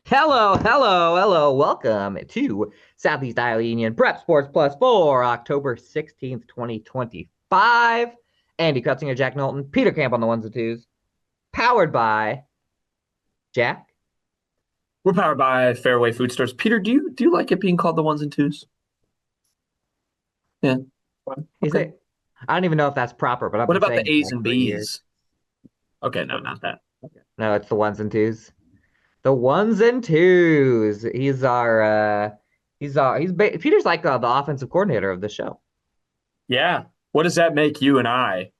Hello. Welcome to Southeast Iowa Union Prep Sports Plus for October 16th, 2025. Andy Cutzinger, Jack Knowlton, Peter Camp on the ones and twos. Powered by Jack. We're powered by Fairway Food Stores. Peter, do you like it being called the ones and twos? Yeah. Is Okay. it? I don't even know if that's proper, but I've What been about saying the A's that and for years. B's? Okay, no, not that. Okay. No, it's the ones and twos. The ones and twos. Peter's like the offensive coordinator of the show. Yeah. What does that make you and I?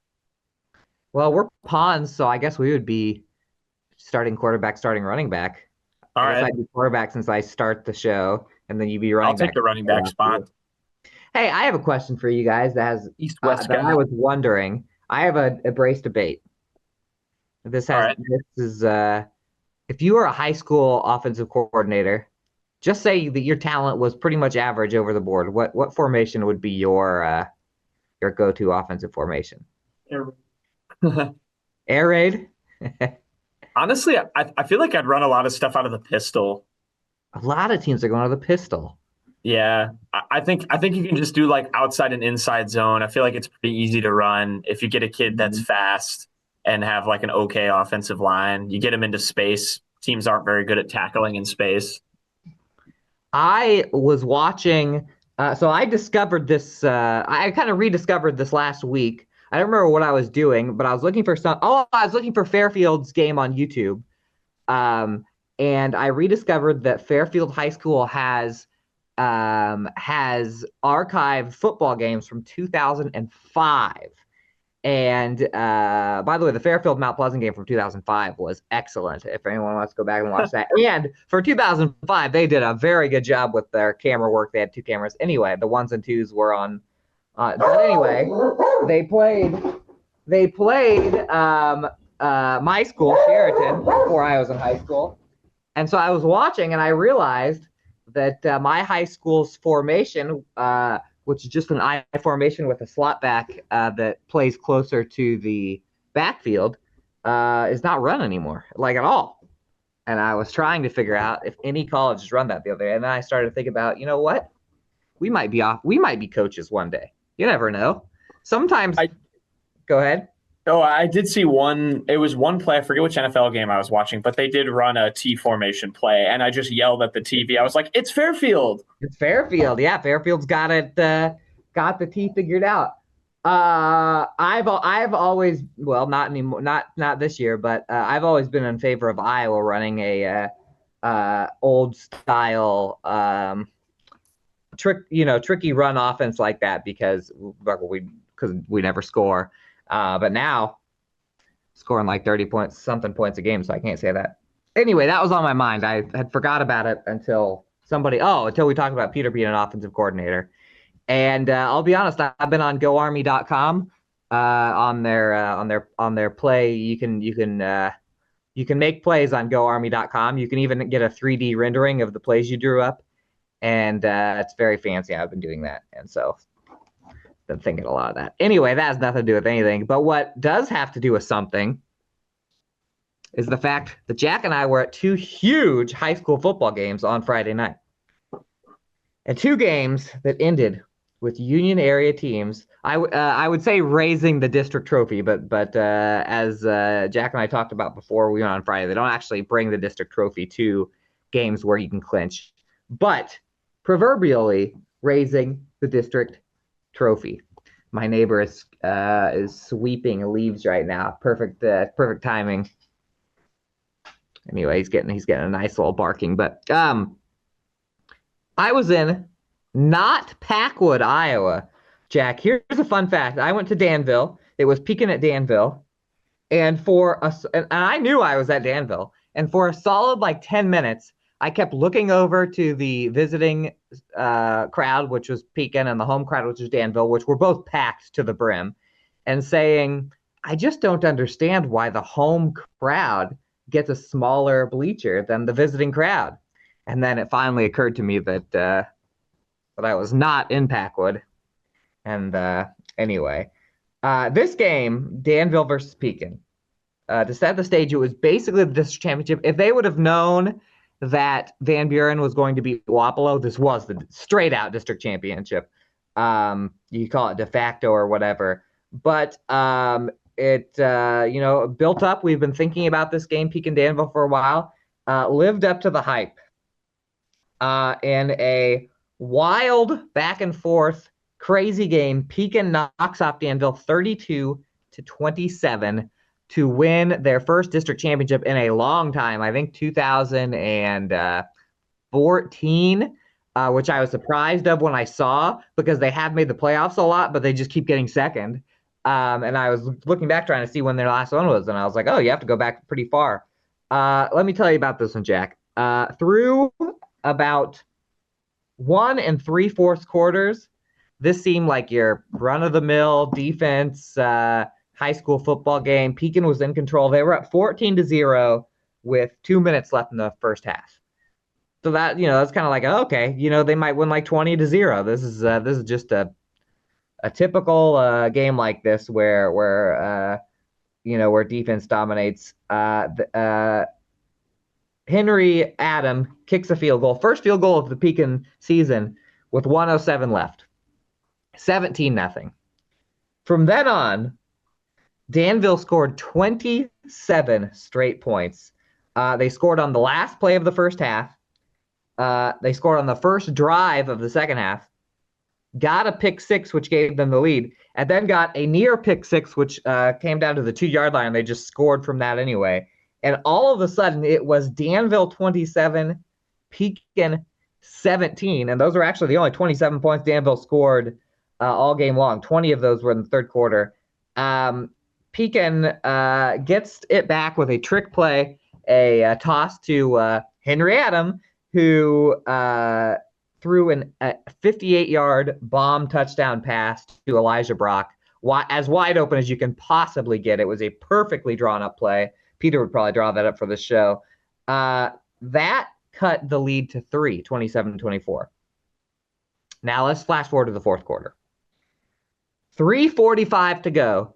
Well, we're pawns, so I guess we would be starting quarterback, starting running back. All I guess right. I'd be quarterback since I start the show, and then you'd be I'll running take back. the running back spot. Hey, I have a question for you guys East-West that I guy. was wondering. I have a brace debate. All right. This is if you were a high school offensive coordinator, just say that your talent was pretty much average over the board. What formation would be your go-to offensive formation? Air raid. Honestly, I feel like I'd run a lot of stuff out of the pistol. A lot of teams are going to the pistol. Yeah. I think you can just do like outside and inside zone. I feel like it's pretty easy to run if you get a kid that's fast and have like an okay offensive line. You get them into space. Teams aren't very good at tackling in space. I was watching, so I discovered this. I kind of rediscovered this last week. I don't remember what I was doing, but I was looking for some. Oh, I was looking for Fairfield's game on YouTube, um, and I rediscovered that Fairfield High School has archived football games from 2005. And by the way, the Fairfield Mount Pleasant game from 2005 was excellent. If anyone wants to go back and watch that. And for 2005, they did a very good job with their camera work. They had two cameras. Anyway, the ones and twos were on. But anyway, they played. They played my school, Sheraton, before I was in high school. And so I was watching, and I realized that my high school's formation which is just an I formation with a slot back that plays closer to the backfield, is not run anymore, like at all. And I was trying to figure out if any college has run that the other day. And then I started to think about, you know what? We might be off. We might be coaches one day. You never know. Sometimes. I Go ahead. Oh, I did see one. It was one play. I forget which NFL game I was watching, but they did run a T formation play, and I just yelled at the TV. I was like, "It's Fairfield." It's Fairfield. Yeah, Fairfield's got it. Got the T figured out. I've always, well, not anymore, not this year, but I've always been in favor of Iowa running a old style tricky run offense like that because we never score. But now scoring like 30 points, something points a game, so I can't say that. Anyway, that was on my mind. I had forgot about it until we talked about Peter being an offensive coordinator. And I'll be honest, I've been on GoArmy.com on their play. You can make plays on GoArmy.com. You can even get a 3D rendering of the plays you drew up, and it's very fancy. I've been doing that, and so been thinking a lot of that. Anyway, that has nothing to do with anything. But what does have to do with something is the fact that Jack and I were at two huge high school football games on Friday night, and two games that ended with Union area teams. I would say raising the district trophy, but as Jack and I talked about before we went on Friday, they don't actually bring the district trophy to games where you can clinch, but proverbially raising the district trophy. My neighbor is sweeping leaves right now. Perfect timing. Anyway, he's getting a nice little barking, but I was in not Packwood, Iowa. Jack, here's a fun fact. I went to Danville. It was Pekin at Danville. And I knew I was at Danville. And for a solid like 10 minutes, I kept looking over to the visiting crowd, which was Pekin, and the home crowd, which was Danville, which were both packed to the brim, and saying, I just don't understand why the home crowd gets a smaller bleacher than the visiting crowd. And then it finally occurred to me that I was not in Packwood. And anyway, this game, Danville versus Pekin, to set the stage, it was basically the district championship. If they would have known that Van Buren was going to beat Wapello. This was the straight out district championship. You call it de facto or whatever, but it built up. We've been thinking about this game, Pekin Danville, for a while. Lived up to the hype. In a wild back and forth, crazy game, Pekin knocks off Danville 32-27 to win their first district championship in a long time. I think 2014, which I was surprised of when I saw, because they have made the playoffs a lot, but they just keep getting second. And I was looking back trying to see when their last one was, and I was like, oh, you have to go back pretty far. Let me tell you about this one, Jack. Through about 1 3/4 quarters, this seemed like your run-of-the-mill defense, high school football game. Pekin was in control. They were up 14-0 with 2 minutes left in the first half. So that, that's kind of like, okay, they might win like 20-0. This is just a typical game like this where defense dominates. Henry Adam kicks a field goal. First field goal of the Pekin season with 1:07 left. 17-0. From then on, Danville scored 27 straight points. They scored on the last play of the first half. They scored on the first drive of the second half. Got a pick six, which gave them the lead, and then got a near pick six, which came down to the 2-yard line. They just scored from that anyway. And all of a sudden, it was Danville 27, Pekin 17. And those were actually the only 27 points Danville scored all game long. 20 of those were in the third quarter. Pekin gets it back with a trick play, a toss to Henry Adam, who threw a 58-yard bomb touchdown pass to Elijah Brock, as wide open as you can possibly get. It was a perfectly drawn-up play. Peter would probably draw that up for the show. That cut the lead to 3, 27-24. Now let's flash forward to the fourth quarter. 3:45 to go.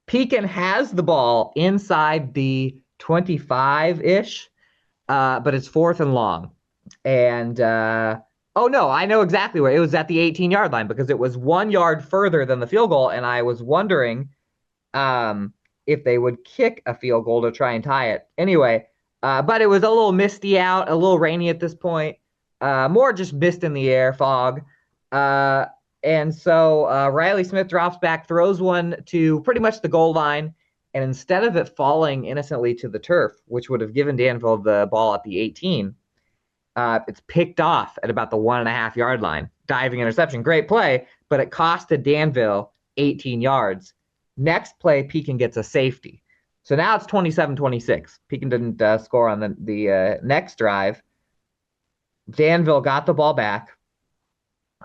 Pekin has the ball inside the 25-ish, but it's 4th and long. And, oh, no, I know exactly where. It was at the 18-yard line because it was 1 yard further than the field goal, and I was wondering if they would kick a field goal to try and tie it. Anyway, but it was a little misty out, a little rainy at this point, more just mist in the air, fog. And so Riley Smith drops back, throws one to pretty much the goal line, and instead of it falling innocently to the turf, which would have given Danville the ball at the 18, it's picked off at about the 1.5-yard line. Diving interception, great play, but it costed Danville 18 yards. Next play, Pekin gets a safety. So now it's 27-26. Pekin didn't score on the next drive. Danville got the ball back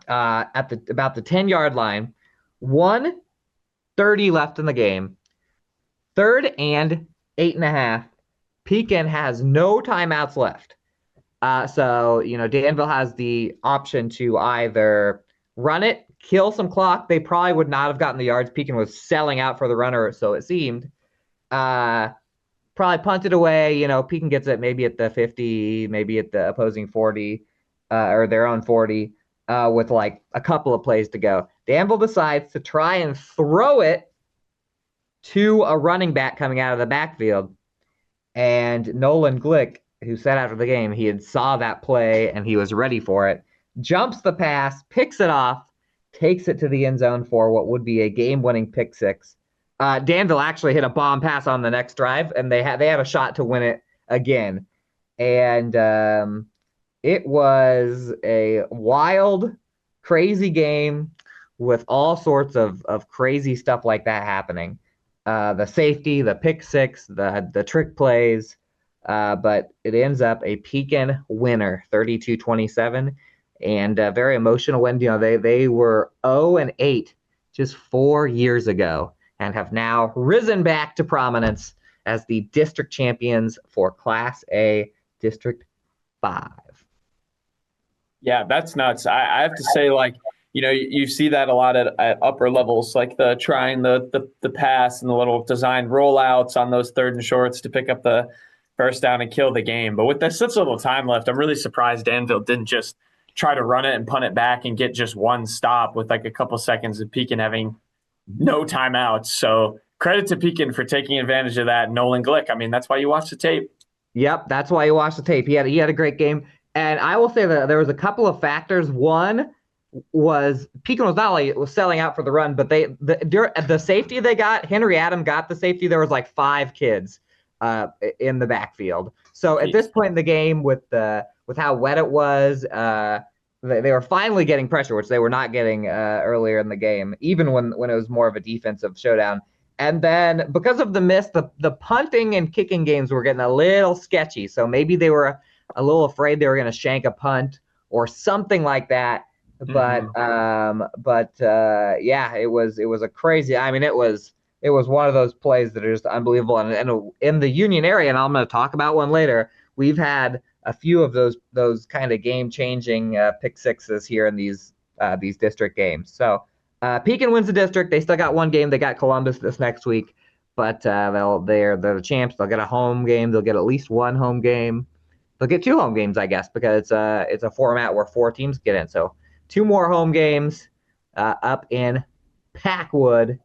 at about the 10-yard line. 1:30 left in the game. 3rd and 8.5. Pekin has no timeouts left. So Danville has the option to either run it, kill some clock. They probably would not have gotten the yards. Pekin was selling out for the runner, so it seemed. Probably punted away. Pekin gets it maybe at the 50, maybe at the opposing 40, or their own 40, with like a couple of plays to go. Danville decides to try and throw it to a running back coming out of the backfield. And Nolan Glick, who said after the game he had saw that play and he was ready for it, jumps the pass, picks it off, takes it to the end zone for what would be a game-winning pick six. Danville actually hit a bomb pass on the next drive, and they had a shot to win it again. And it was a wild, crazy game with all sorts of crazy stuff like that happening. The safety, the pick six, the trick plays, but it ends up a Pekin winner, 32-27. And a very emotional win. They were 0-8 just 4 years ago and have now risen back to prominence as the district champions for Class A District 5. Yeah, that's nuts. I have to say, you see that a lot at upper levels, like trying the pass and the little design rollouts on those 3rd and shorts to pick up the first down and kill the game. But with such little time left, I'm really surprised Danville didn't just try to run it and punt it back and get just one stop with like a couple seconds of Pekin having no timeouts. So credit to Pekin for taking advantage of that. Nolan Glick, I mean, that's why you watch the tape. Yep, that's why you watch the tape. He had a great game. And I will say that there was a couple of factors. One was Pekin was not only was selling out for the run, but the safety they got, Henry Adam got the safety. There was like 5 kids in the backfield. So at this point in the game, with how wet it was, they were finally getting pressure, which they were not getting earlier in the game, even when it was more of a defensive showdown. And then because of the miss, the punting and kicking games were getting a little sketchy. So maybe they were a little afraid they were going to shank a punt or something like that. But yeah, it was a crazy. I mean, it was one of those plays that are just unbelievable. And in the Union area, and I'm going to talk about one later, we've had a few of those kind of game-changing pick sixes here in these district games. So Pekin wins the district. They still got one game. They got Columbus this next week, but they're the champs. They'll get a home game. They'll get at least one home game. They'll get 2 home games, I guess, because it's a format where 4 teams get in. So 2 more home games up in Packwood,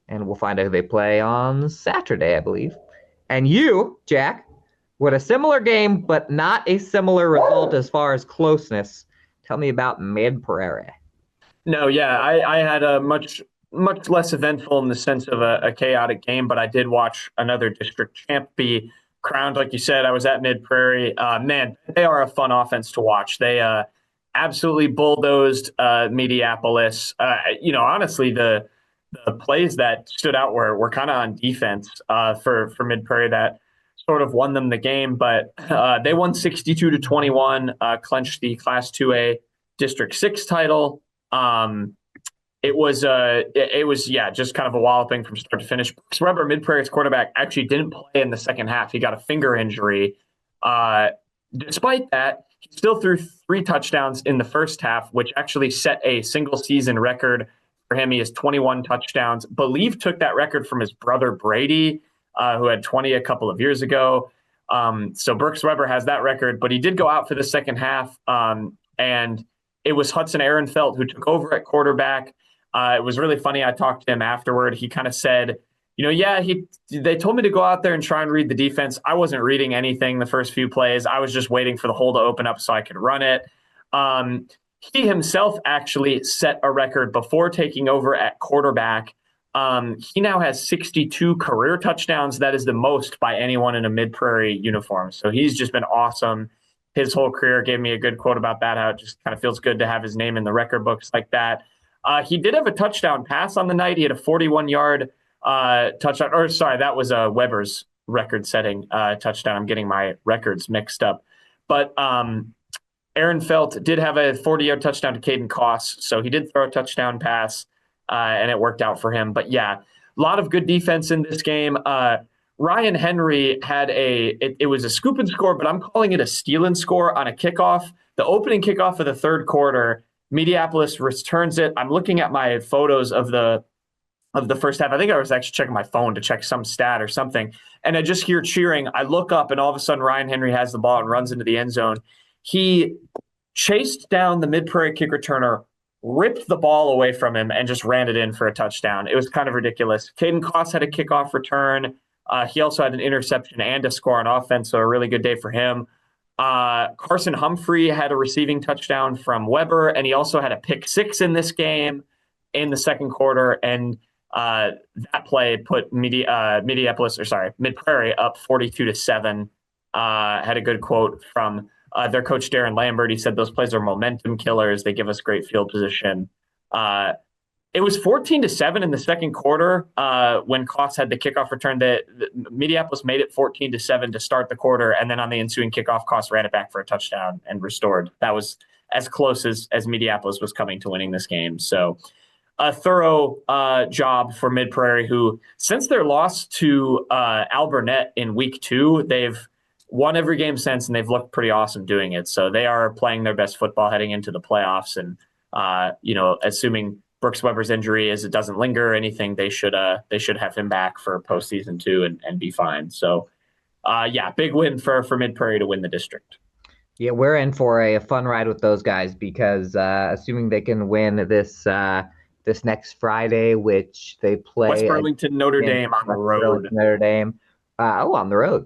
and we'll find out who they play on Saturday, I believe. And you, Jack, with a similar game, but not a similar result as far as closeness. Tell me about Mid-Prairie. No, yeah, I had a much less eventful in the sense of a chaotic game, but I did watch another district champ be crowned. Like you said, I was at Mid-Prairie. Man, they are a fun offense to watch. They absolutely bulldozed Mediapolis. Honestly, the plays that stood out were kind of on defense for Mid-Prairie that sort of won them the game, but they won 62-21, clinched the Class 2A District 6 title. It was just kind of a walloping from start to finish. Brooks Weber, Mid-Prairie's quarterback, actually didn't play in the second half. He got a finger injury. Despite that, he still threw 3 touchdowns in the first half, which actually set a single season record for him. He has 21 touchdowns. Believe took that record from his brother Brady, who had 20 a couple of years ago. So Brooks Weber has that record, but he did go out for the second half. And it was Hudson Ehrenfeld who took over at quarterback. It was really funny. I talked to him afterward. He kind of said, they told me to go out there and try and read the defense. I wasn't reading anything the first few plays. I was just waiting for the hole to open up so I could run it. He himself actually set a record before taking over at quarterback. He now has 62 career touchdowns. That is the most by anyone in a Mid-Prairie uniform. So he's just been awesome. His whole career. Gave me a good quote about that, how it just kind of feels good to have his name in the record books like that. He did have a touchdown pass on the night. He had a 41-yard touchdown. Or sorry, that was Weber's record-setting touchdown. I'm getting my records mixed up. But Ehrenfeld did have a 40-yard touchdown to Caden Koss, so he did throw a touchdown pass, and it worked out for him. But yeah, a lot of good defense in this game. Ryan Henry had it was a scoop and score, but I'm calling it a steal and score on a kickoff. The opening kickoff of the third quarter, Mediapolis returns it. I'm looking at my photos of the first half. I think I was actually checking my phone to check some stat or something, and I just hear cheering. I look up, and all of a sudden Ryan Henry has the ball and runs into the end zone. He chased down the Mid-Prairie kick returner, ripped the ball away from him, and just ran it in for a touchdown. It was kind of ridiculous. Caden Koss had a kickoff return. He also had an interception and a score on offense, so a really good day for him. Carson Humphrey had a receiving touchdown from Weber, and he also had a pick 6 in this game in the second quarter, and that play put Mid-Prairie up 42-7. Had a good quote from their coach, Darren Lambert. He said, "Those plays are momentum killers. They give us great field position." It was 14-7 in the second quarter when Koss had the kickoff return. The Mediapolis made it 14-7 to start the quarter, and then on the ensuing kickoff, Koss ran it back for a touchdown and restored. That was as close as Mediapolis was coming to winning this game. So a thorough job for Mid-Prairie, who, since their loss to Alburnett in week 2, they've won every game since, and they've looked pretty awesome doing it. So they are playing their best football heading into the playoffs, and assuming Brooks Weber's injury as it doesn't linger or anything, they should have him back for postseason 2 and be fine. So yeah, big win for Mid-Prairie to win the district. Yeah, we're in for a fun ride with those guys because assuming they can win this next Friday, which they West play Burlington, Notre against Dame on the West road. Burlington, Notre Dame. On the road.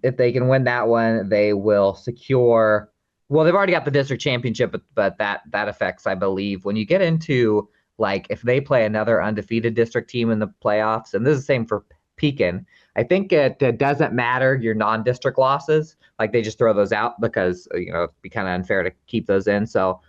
If they can win that one, they will secure. Well, they've already got the district championship, but that affects, I believe, when you get into like if they play another undefeated district team in the playoffs, and this is the same for Pekin. I think it doesn't matter your non-district losses. Like they just throw those out because it'd be kind of unfair to keep those in. So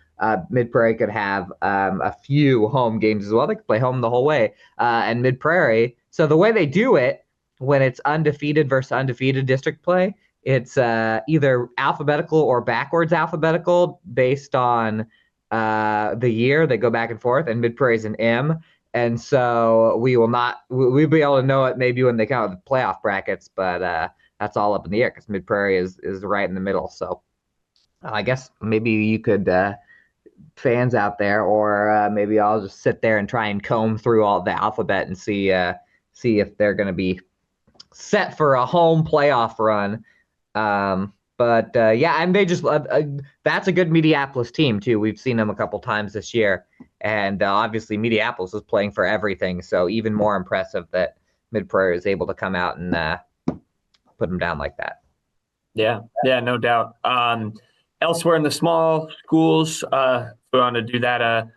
Mid-Prairie could have a few home games as well. They could play home the whole way, and Mid-Prairie. So the way they do it when it's undefeated versus undefeated district play, it's either alphabetical or backwards alphabetical based on the year. They go back and forth, and Mid-Prairie is an M. And so we'll be able to know it maybe when they come out with the playoff brackets, but that's all up in the air because Mid-Prairie is right in the middle. So I guess maybe you could, fans out there, or maybe I'll just sit there and try and comb through all the alphabet and see if they're going to be set for a home playoff run. Yeah, and they just that's a good Mediapolis team too. We've seen them a couple times this year, and obviously Mediapolis is playing for everything. So even more impressive that Mid-Prairie is able to come out and put them down like that. Yeah, no doubt. Elsewhere in the small schools, we want to do that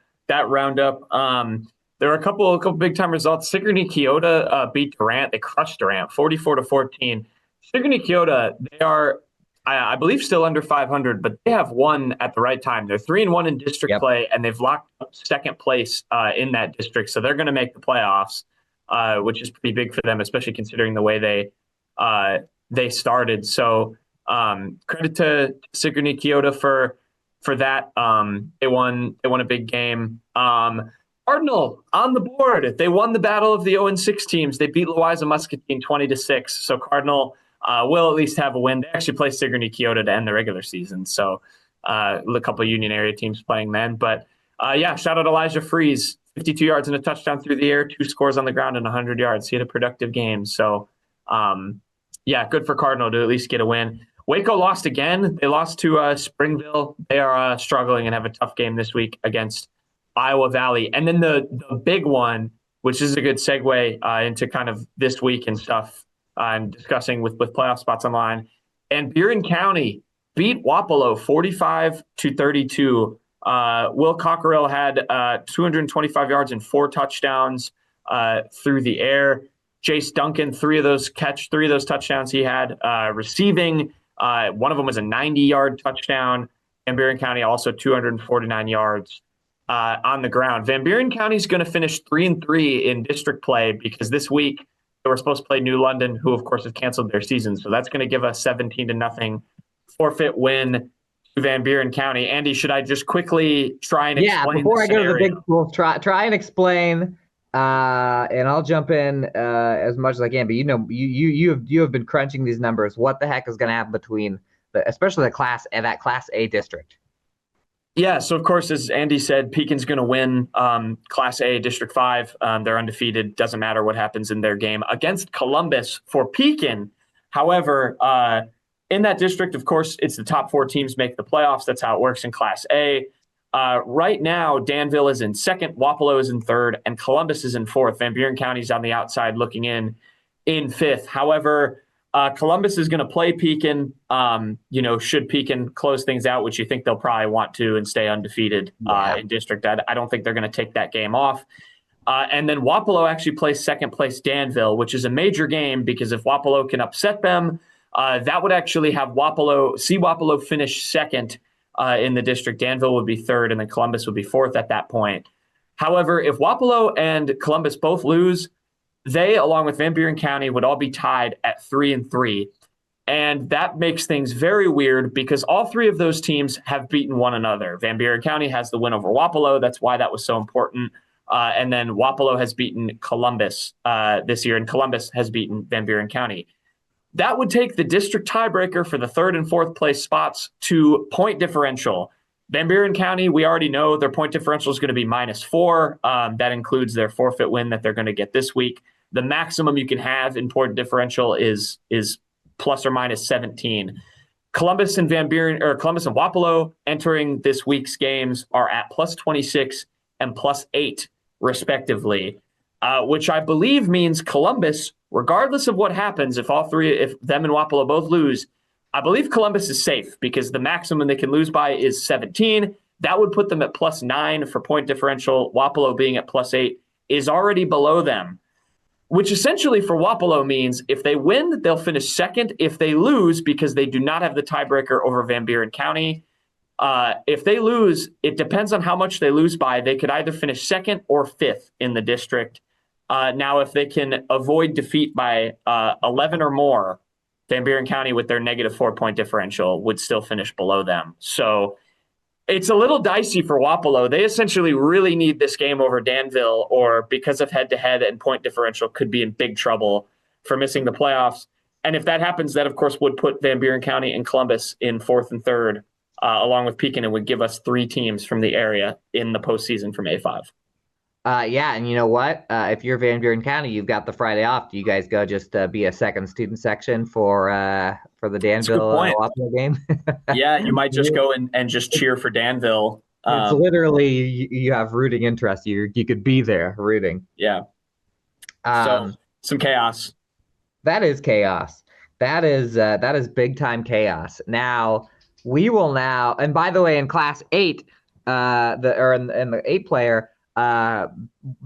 roundup. There were a couple big time results. Sigourney Keota beat Durant. They crushed Durant 44-14. Sigourney Keota, they are, I believe, still under 500, but they have won at the right time. They're 3-1 in district play, and they've locked up second place in that district. So they're going to make the playoffs, which is pretty big for them, especially considering the way they started. So credit to Sigourney Keota for that. They won a big game. Cardinal on the board. They won the battle of the 0-6 teams. They beat Louisa Muscatine 20-6. So Cardinal will at least have a win. They actually play Sigourney Keota to end the regular season. So a couple of Union area teams playing then. But shout out Elijah Freeze, 52 yards and a touchdown through the air, 2 scores on the ground and 100 yards. He had a productive game. So good for Cardinal to at least get a win. Waco lost again. They lost to Springville. They are struggling and have a tough game this week against Iowa Valley. And then the big one, which is a good segue into kind of this week and stuff I'm discussing with playoff spots online. And Buren County beat Wapello 45-32. Will Cockerill had 225 yards and 4 touchdowns through the air. Jace Duncan, three of those touchdowns he had receiving. One of them was a 90-yard touchdown. And Buren County also 249 yards on the ground. Van Buren County is going to finish 3-3 in district play because this week they were supposed to play New London, who of course have canceled their season. So that's going to give us 17-0 forfeit win to Van Buren County. Andy, should I just quickly try and explain? Before I go to the big school, try and explain. And I'll jump in as much as I can. But you have been crunching these numbers. What the heck is going to happen between especially that Class A district? Yeah, so of course, as Andy said, Pekin's going to win Class A District 5. They're undefeated. Doesn't matter what happens in their game against Columbus for Pekin. However, in that district, of course, it's the top 4 teams make the playoffs. That's how it works in Class A. Right now, Danville is in second, Wapello is in third, and Columbus is in fourth. Van Buren County's on the outside looking in fifth. However, Columbus is going to play Pekin. Should Pekin close things out, which you think they'll probably want to and stay undefeated in district. I don't think they're going to take that game off. And then Wapello actually plays second place Danville, which is a major game because if Wapello can upset them, that would actually have Wapello finish second in the district. Danville would be third, and then Columbus would be fourth at that point. However, if Wapello and Columbus both lose, they, along with Van Buren County, would all be tied at 3-3. And that makes things very weird because all 3 of those teams have beaten one another. Van Buren County has the win over Wapello. That's why that was so important. And then Wapello has beaten Columbus this year, and Columbus has beaten Van Buren County. That would take the district tiebreaker for the 3rd and 4th place spots to point differential. Van Buren County, we already know their point differential is going to be -4. That includes their forfeit win that they're going to get this week. The maximum you can have in point differential is plus or minus 17. Columbus and Columbus and Wapello entering this week's games are at plus 26 and plus 8, respectively, which I believe means Columbus, regardless of what happens, if them and Wapello both lose, I believe Columbus is safe because the maximum they can lose by is 17. That would put them at plus 9 for point differential. Wapello being at plus 8 is already below them, which essentially for Wapello means if they win, they'll finish second. If they lose, because they do not have the tiebreaker over Van Buren County, if they lose, it depends on how much they lose by. They could either finish second or fifth in the district. Now, if they can avoid defeat by 11 or more, Van Buren County with their negative 4-point differential would still finish below them. So it's a little dicey for Wapello. They essentially really need this game over Danville, or because of head-to-head and point differential, could be in big trouble for missing the playoffs. And if that happens, that, of course, would put Van Buren County and Columbus in 4th and 3rd, along with Pekin, and would give us 3 teams from the area in the postseason from A5. Yeah, and you know what? If you're Van Buren County, you've got the Friday off. Do you guys go just be a second student section for the Danville Wapello game? Yeah, you might just go and just cheer for Danville. It's literally you have rooting interest. You could be there rooting. Yeah. So some chaos. That is chaos. That is big time chaos. Now we will and by the way, in Class 8, in the 8 player.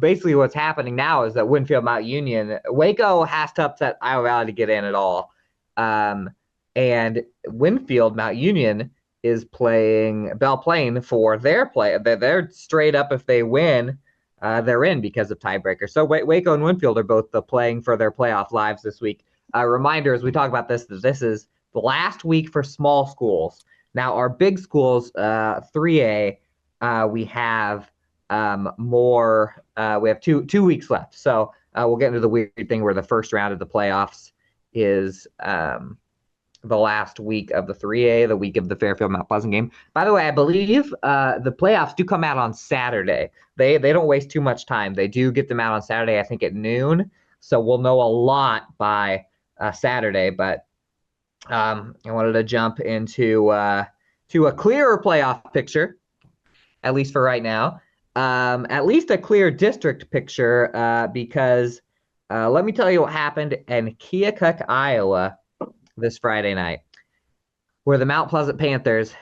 Basically what's happening now is that Winfield Mount Union, Waco has to upset Iowa Valley to get in at all. And Winfield Mount Union is playing Belle Plaine for their play. They're straight up, if they win, they're in because of tiebreaker. So Waco and Winfield are both playing for their playoff lives this week. Reminder, as we talk about this, that this is the last week for small schools. Now our big schools, 3A, we have we have two weeks left. So we'll get into the weird thing where the first round of the playoffs is the last week of the 3A, the week of the Fairfield Mount Pleasant game. By the way, I believe the playoffs do come out on Saturday. They don't waste too much time. They do get them out on Saturday, I think at noon. So we'll know a lot by Saturday. But I wanted to jump into to a clearer playoff picture, at least for right now. At least a clear district picture, because let me tell you what happened in Keokuk, Iowa this Friday night, where the Mount Pleasant Panthers,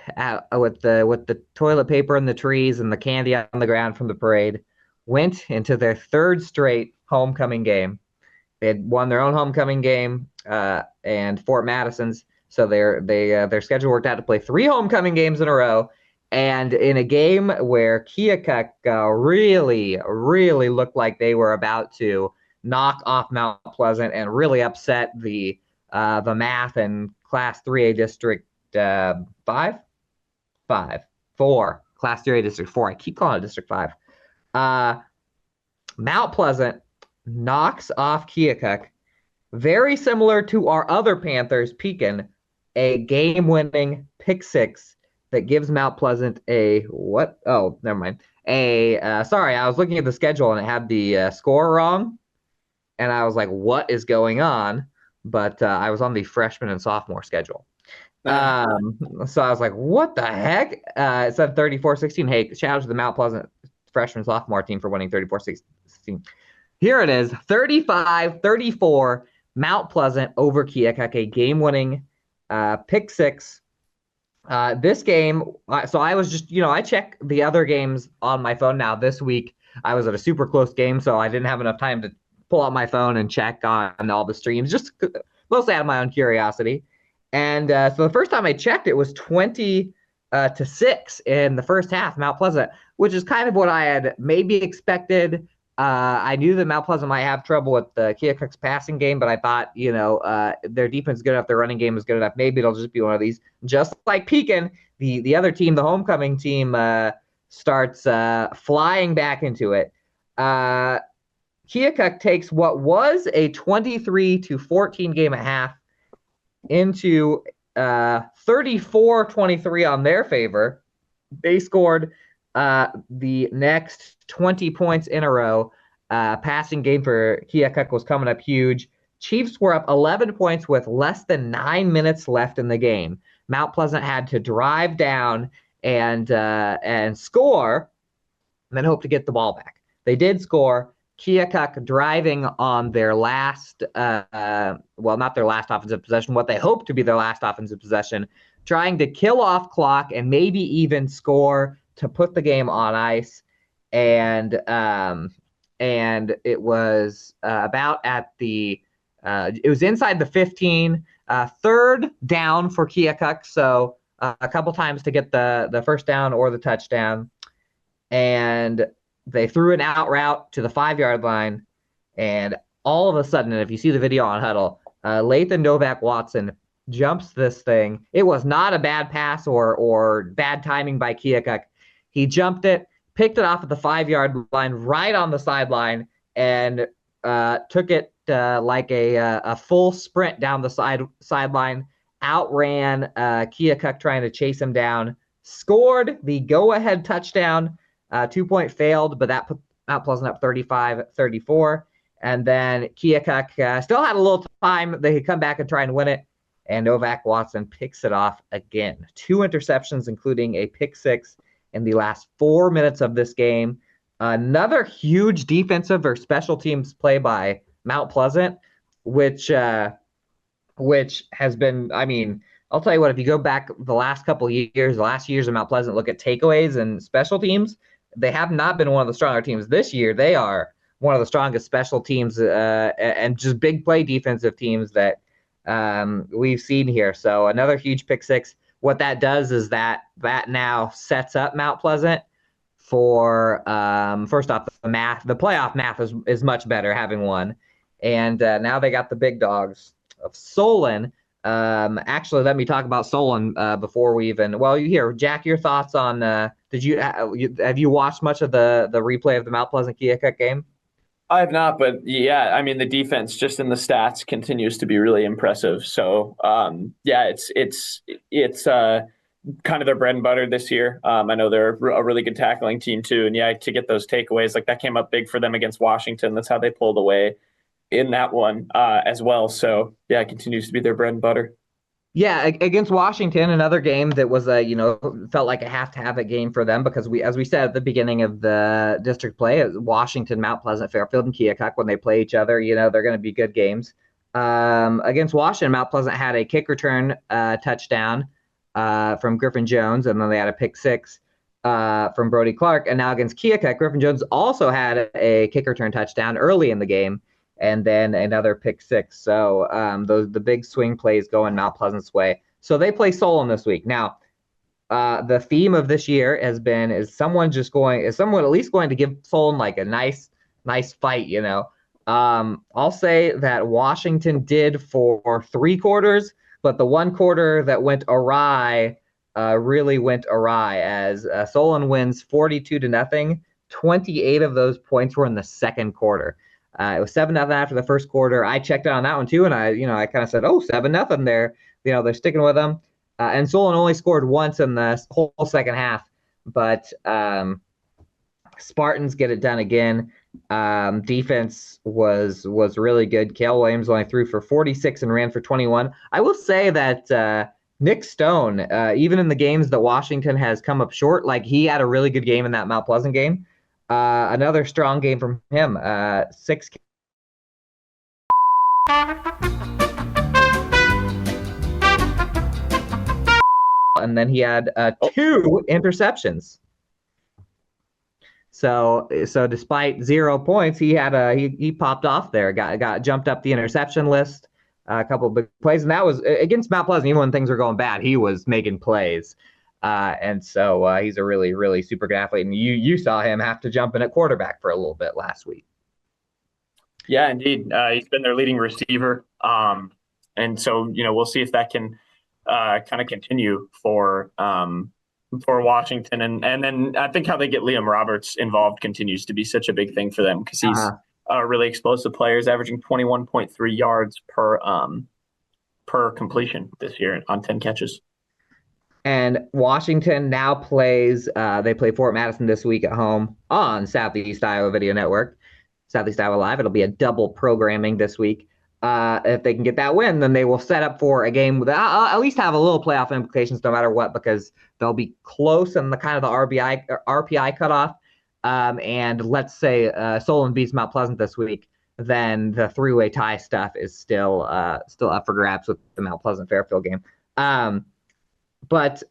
with the toilet paper in the trees and the candy on the ground from the parade, went into their 3rd straight homecoming game. They had won their own homecoming game and Fort Madison's, so their schedule worked out to play 3 homecoming games in a row. And in a game where Keokuk really, really looked like they were about to knock off Mount Pleasant and really upset the math and Class 3A District 4, Class 3A District 4. I keep calling it District 5. Mount Pleasant knocks off Keokuk, very similar to our other Panthers, Pekin, a game-winning pick 6 that gives Mount Pleasant a what? Oh, never mind. Sorry, I was looking at the schedule and it had the score wrong, and I was like, "What is going on?" But I was on the freshman and sophomore schedule, so I was like, "What the heck?" It said 34-16. Hey, shout out to the Mount Pleasant freshman sophomore team for winning 34-16. Here it is, 35-34. Mount Pleasant over Keokuk, a game-winning pick 6. This game, so I was just, I check the other games on my phone now. This week, I was at a super close game, so I didn't have enough time to pull out my phone and check on all the streams, just mostly out of my own curiosity. And so the first time I checked, it was 20-6 in the first half, Mount Pleasant, which is kind of what I had maybe expected. I knew that Mount Pleasant might have trouble with the Keokuk's passing game, but I thought, their defense is good enough, their running game is good enough. Maybe it'll just be one of these. Just like Pekin, the other team, the homecoming team, starts flying back into it. Keokuk takes what was a 23-14 game at half into 34-23 on their favor. They scored the next 20 points in a row. Passing game for Keokuk was coming up huge. Chiefs were up 11 points with less than 9 minutes left in the game. Mount Pleasant had to drive down and score, and then hope to get the ball back. They did score. Keokuk driving on their last, not their last offensive possession, what they hope to be their last offensive possession, trying to kill off clock and maybe even score to put the game on ice. And it was about at the it was inside the 15, third down for Keokuk, so a couple times to get the first down or the touchdown. And they threw an out route to the 5-yard line, and all of a sudden, and if you see the video on Huddle, Lathan Novak Watson jumps this thing. It was not a bad pass or bad timing by Keokuk. He jumped it, picked it off at the 5-yard line, right on the sideline, and took it like a full sprint down the sideline, outran Keokuk trying to chase him down, scored the go-ahead touchdown. 2-point failed, but that put Mount Pleasant up 35-34. And then Keokuk still had a little time. They could come back and try and win it. And Novak Watson picks it off again. 2 interceptions, including a pick 6 in the last 4 minutes of this game. Another huge defensive or special teams play by Mount Pleasant, which has been, I mean, I'll tell you what, if you go back the last couple of years, the last years of Mount Pleasant, look at takeaways and special teams, they have not been one of the stronger teams. This year, they are one of the strongest special teams and just big play defensive teams that we've seen here. So another huge pick 6. What that does is that now sets up Mount Pleasant for, first off, the playoff math is much better having won. And now they got the big dogs of Solon. Actually, let me talk about Solon before we even. Well, you hear Jack, your thoughts on? Have you watched much of the replay of the Mount Pleasant Keokuk game? I have not, but yeah, I mean the defense just in the stats continues to be really impressive. So it's kind of their bread and butter this year. I know they're a really good tackling team too, and to get those takeaways, like that came up big for them against Washington. That's how they pulled away in that one as well. So yeah, it continues to be their bread and butter. Yeah, against Washington, another game that was felt like a have-to-have it game for them because as we said at the beginning of the district play, Washington, Mount Pleasant, Fairfield, and Keokuk, when they play each other, they're going to be good games. Against Washington, Mount Pleasant had a kick return touchdown from Griffin Jones, and then they had a pick 6 from Brody Clark. And now against Keokuk, Griffin Jones also had a kick return touchdown early in the game, and then another pick 6. So the big swing plays going Mount Pleasant's way. So they play Solon this week. Now, the theme of this year is someone at least going to give Solon like a nice fight, I'll say that Washington did for 3 quarters, but the 1 quarter that went awry really went awry as Solon wins 42-0. 28 of those points were in the second quarter. It was 7-0 after the first quarter. I checked out on that one too, and I kind of said, 7-0 there. They're sticking with them. And Solon only scored once in the whole second half, but Spartans get it done again. Defense was really good. Cale Williams only threw for 46 and ran for 21. I will say that Nick Stone, even in the games that Washington has come up short, like he had a really good game in that Mount Pleasant game. Another strong game from him. 6. And then he had 2 interceptions. So despite 0 points, he had he popped off there. Got jumped up the interception list. A couple of big plays, and that was against Mount Pleasant. Even when things were going bad, he was making plays. And so he's a really, really super good athlete. And you saw him have to jump in at quarterback for a little bit last week. Yeah, indeed. He's been their leading receiver. And so, we'll see if that can kind of continue for Washington. And then I think how they get Liam Roberts involved continues to be such a big thing for them because he's a really explosive player. He's averaging 21.3 yards per completion this year on 10 catches. And Washington now plays, they play Fort Madison this week at home on Southeast Iowa Video Network, Southeast Iowa Live. It'll be a double programming this week. If they can get that win, then they will set up for a game that at least have a little playoff implications no matter what, because they'll be close in the kind of the RPI cutoff. And let's say Solon beats Mount Pleasant this week, then the three-way tie stuff is still up for grabs with the Mount Pleasant Fairfield game. But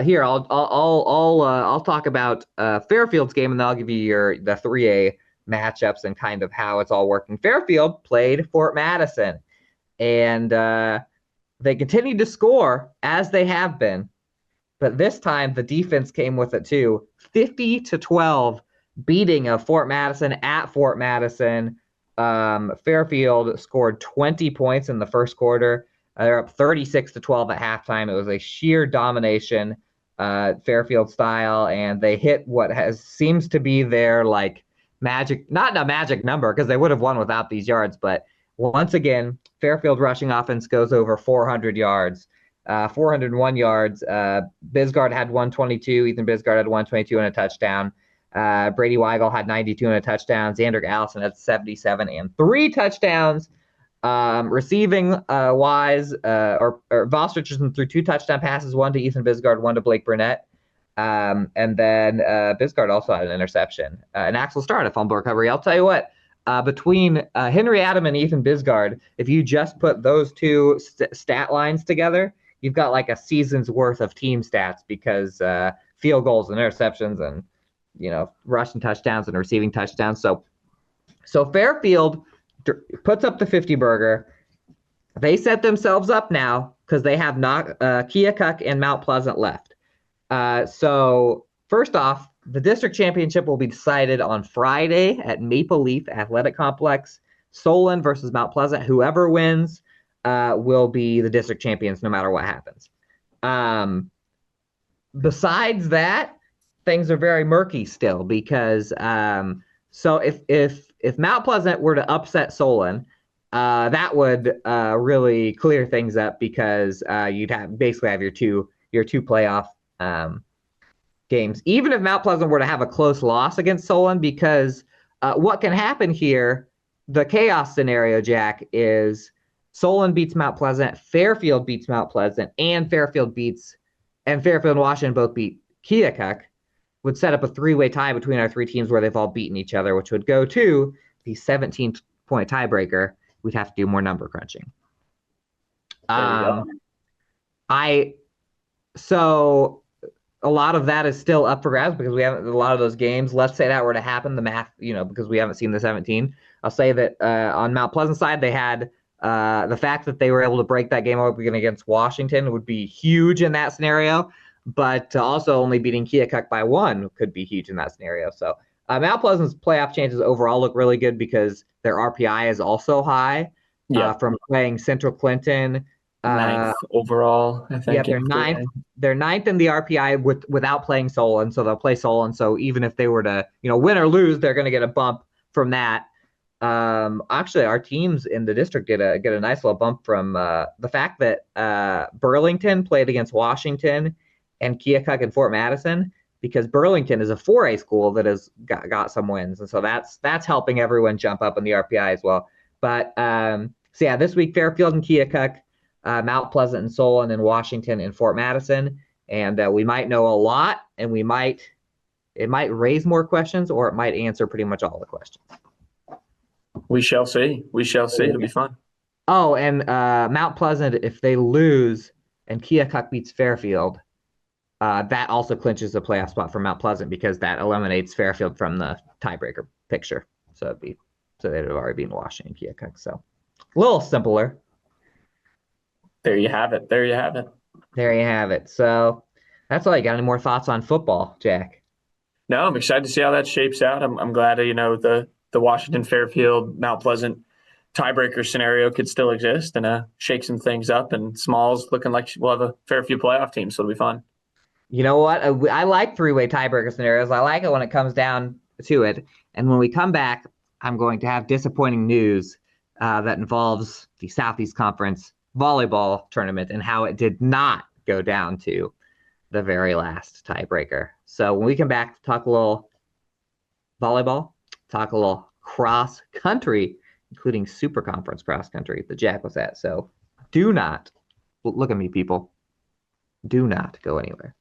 here I'll talk about Fairfield's game, and then I'll give you the 3A matchups and kind of how it's all working. Fairfield played Fort Madison, and they continued to score as they have been, but this time the defense came with it too. 50-12 beating of Fort Madison at Fort Madison. Fairfield scored 20 points in the first quarter. They're up 36-12 at halftime. It was a sheer domination, Fairfield style, and they hit what seems to be their magic, not a magic number because they would have won without these yards, but once again, Fairfield rushing offense goes over 400 yards, 401 yards. Bisgard had 122. Ethan Bisgard had 122 and a touchdown. Brady Weigel had 92 and a touchdown. Xander Allison had 77 and 3 touchdowns. Receiving wise, or Voss Richardson threw 2 touchdown passes, 1 to Ethan Bisgard, 1 to Blake Burnett. And then Bisgard also had an interception. And Axel Starr had a fumble recovery. I'll tell you what, between Henry Adam and Ethan Bisgard, if you just put those two stat lines together, you've got like a season's worth of team stats, because field goals and interceptions and, rushing touchdowns and receiving touchdowns. So Fairfield puts up the 50 burger. They set themselves up now because they have Keokuk and Mount Pleasant left. So first off, the district championship will be decided on Friday at Maple Leaf Athletic Complex. Solon versus Mount Pleasant. Whoever wins will be the district champions no matter what happens. Besides that, things are very murky still, because so if Mount Pleasant were to upset Solon, that would really clear things up, because you'd basically have your two playoff games. Even if Mount Pleasant were to have a close loss against Solon, because what can happen here, the chaos scenario, Jack, is Solon beats Mount Pleasant, Fairfield beats Mount Pleasant, and Fairfield and Washington both beat Keokuk, would set up a 3-way tie between our 3 teams where they've all beaten each other, which would go to the 17-point tiebreaker. We'd have to do more number crunching. So a lot of that is still up for grabs, because we haven't a lot of those games. Let's say that were to happen, the math, because we haven't seen the 17. I'll say that on Mount Pleasant side, they had the fact that they were able to break that game open against Washington would be huge in that scenario. But also only beating Keokuk by 1 could be huge in that scenario. So Mount Pleasant's playoff chances overall look really good, because their RPI is also high from playing Central Clinton. 9th overall, I think. Yeah, they're 9th in the RPI without playing Solon, so they'll play Solon. So even if they were to win or lose, they're going to get a bump from that. Actually, our teams in the district get a nice little bump from the fact that Burlington played against Washington and Keokuk and Fort Madison, because Burlington is a 4A school that has got some wins, and so that's helping everyone jump up in the RPI as well. But so yeah, this week Fairfield and Keokuk, Mount Pleasant and Solon, and Washington and Fort Madison, and we might know a lot, and it might raise more questions, or it might answer pretty much all the questions. We shall see. It'll be fun. Oh, and Mount Pleasant, if they lose and Keokuk beats Fairfield, that also clinches the playoff spot for Mount Pleasant, because that eliminates Fairfield from the tiebreaker picture. So they'd have already been Washington and Keokuk. So a little simpler. There you have it. So that's all. You got any more thoughts on football, Jack? No, I'm excited to see how that shapes out. I'm glad the Washington Fairfield Mount Pleasant tiebreaker scenario could still exist and shake some things up. And Smalls looking like we'll have a Fairfield playoff team, so it'll be fun. You know what? I like 3-way tiebreaker scenarios. I like it when it comes down to it. And when we come back, I'm going to have disappointing news that involves the Southeast Conference volleyball tournament and how it did not go down to the very last tiebreaker. So when we come back, talk a little volleyball, talk a little cross-country including Super Conference cross country, the Jack was at. So do not, look at me, people. Do not go anywhere.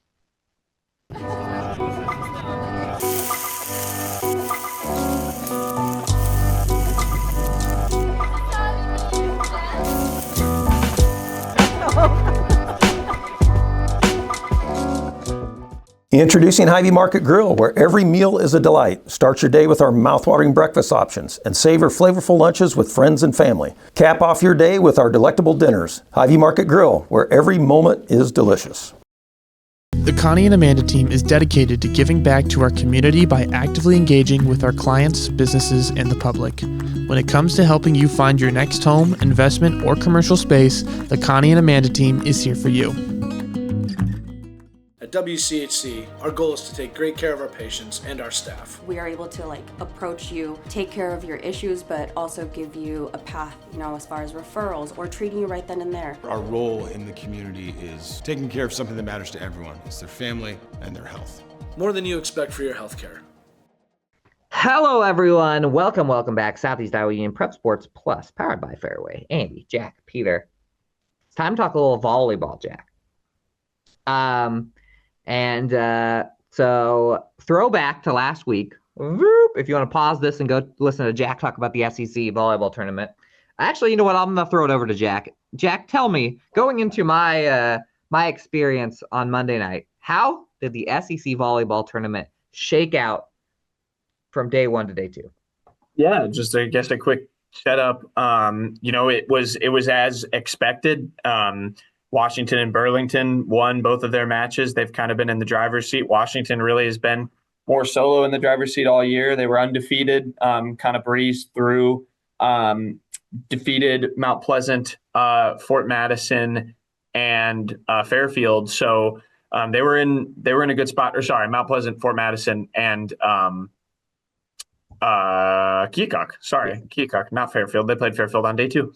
Introducing Hy-Vee Market Grill, where every meal is a delight. Start your day with our mouthwatering breakfast options and savor flavorful lunches with friends and family. Cap off your day with our delectable dinners. Hy-Vee Market Grill, where every moment is delicious. The Connie and Amanda team is dedicated to giving back to our community by actively engaging with our clients, businesses, and the public. When it comes to helping you find your next home, investment, or commercial space, the Connie and Amanda team is here for you. At WCHC, our goal is to take great care of our patients and our staff. We are able to approach you, take care of your issues, but also give you a path, as far as referrals or treating you right then and there. Our role in the community is taking care of something that matters to everyone. It's their family and their health. More than you expect for your health care. Hello, everyone. Welcome back. Southeast Iowa Union Prep Sports Plus, powered by Fairway. Andy, Jack, Peter. It's time to talk a little volleyball, Jack. So throwback to last week. If you want to pause this and go listen to Jack talk about the SEC volleyball tournament. Actually, you know what? I'm going to throw it over to Jack. Jack, tell me, going into my experience on Monday night, how did the SEC volleyball tournament shake out from day one to day two? Yeah, just I guess a quick setup. It was as expected. Washington and Burlington won both of their matches. They've kind of been in the driver's seat. Washington really has been more solo in the driver's seat all year. They were undefeated, kind of breezed through, defeated Mount Pleasant, Fort Madison, and Fairfield. So they were in a good spot. Or sorry, Mount Pleasant, Fort Madison, and Keokuk. Sorry, Keokuk, not Fairfield. They played Fairfield on day two.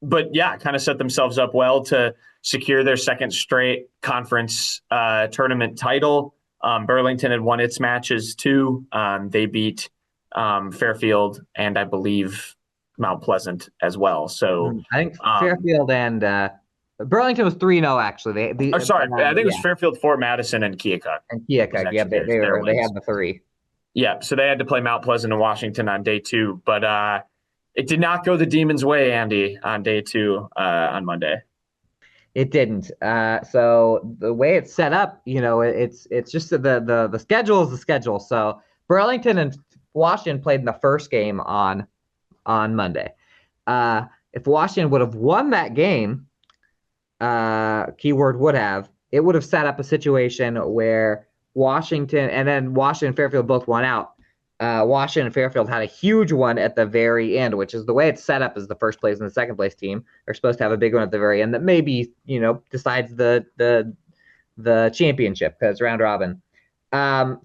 But yeah, kind of set themselves up well to secure their second straight conference tournament title. Burlington had won its matches too. They beat Fairfield and I believe Mount Pleasant as well. So I think Fairfield and Burlington was 3-0 actually. I think it was Fairfield, Fort Madison, and Keokuk. And Keokuk, yeah, they had the three. Yeah, so they had to play Mount Pleasant and Washington on day two, but it did not go the Demons' way, Andy, on day two on Monday. It didn't. So the way it's set up, it's just the schedule is the schedule. So Burlington and Washington played in the first game on Monday. If Washington would have won that game, keyword would have, it would have set up a situation where Washington and Fairfield both won out. Washington and Fairfield had a huge one at the very end, which is the way it's set up is the first place and the second place team are supposed to have a big one at the very end that maybe, decides the championship because round robin.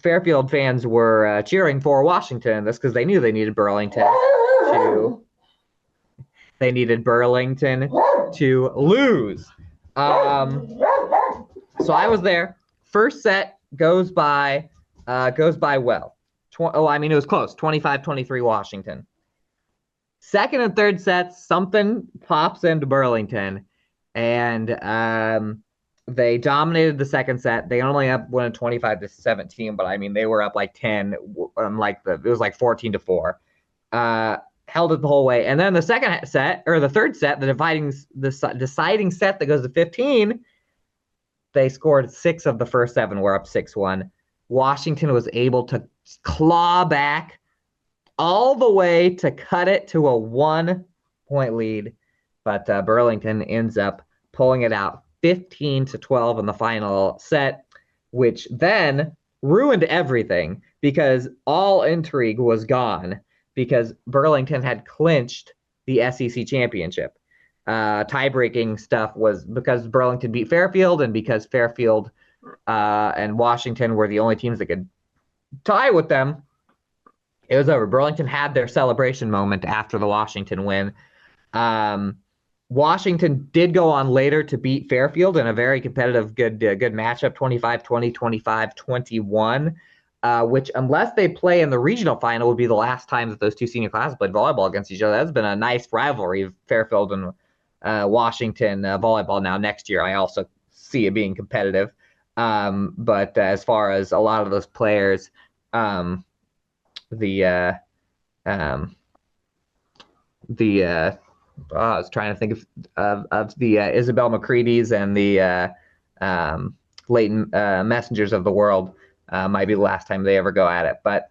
Fairfield fans were cheering for Washington in this because they knew they needed Burlington to lose. So I was there. First set goes by well. It was close, 25-23 Washington. Second and third sets, something pops into Burlington, and they dominated the second set. They only up won 25-17, but they were up like 10, it was like 14-4. Held it the whole way, and then the second set or the third set, the deciding set that goes to 15, they scored 6 of the first 7. Were up 6-1. Washington was able to claw back all the way to cut it to a 1-point lead, but Burlington ends up pulling it out 15-12 in the final set, which then ruined everything because all intrigue was gone because Burlington had clinched the SEC championship. Tie-breaking stuff was because Burlington beat Fairfield and because Fairfield and Washington were the only teams that could tie with them. It was over. Burlington had their celebration moment after the Washington win. Washington did go on later to beat Fairfield in a very competitive, good matchup, 25-20, 25-21. which unless they play in the regional final would be the last time that those two senior classes played volleyball against each other. That's been a nice rivalry of Fairfield and Washington volleyball. Now next year, I also see it being competitive. But as far as a lot of those players, I was trying to think of the Isabel McCready's and the Leighton Messengers of the world. Might be the last time they ever go at it. But